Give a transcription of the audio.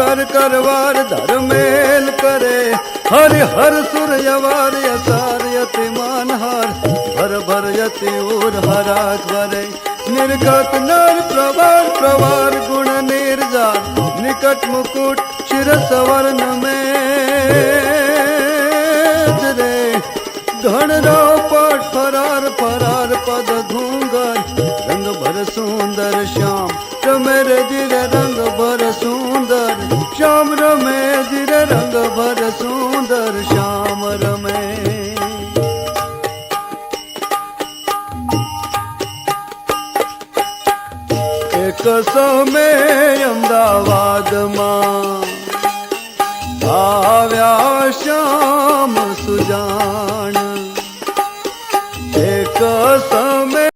कर करवार धर्मेल करे हरि हर सूर्यवार यसार यति मानहार भर भर यति उर हराक वरे निर्गत नर प्रवार प्रवार गुण निर्जार निकट मुकुट शिर सवर्ण में रे घणरो पट फरार फरार पद घूंगर रंग भर सुंदर श्याम रमे जिर रंग भर सुंदर श्याम रमे जिर रंग भर सुंदर श्याम रमे एक समय अमदावाद मां આવ્યા શ્યામ સુજાન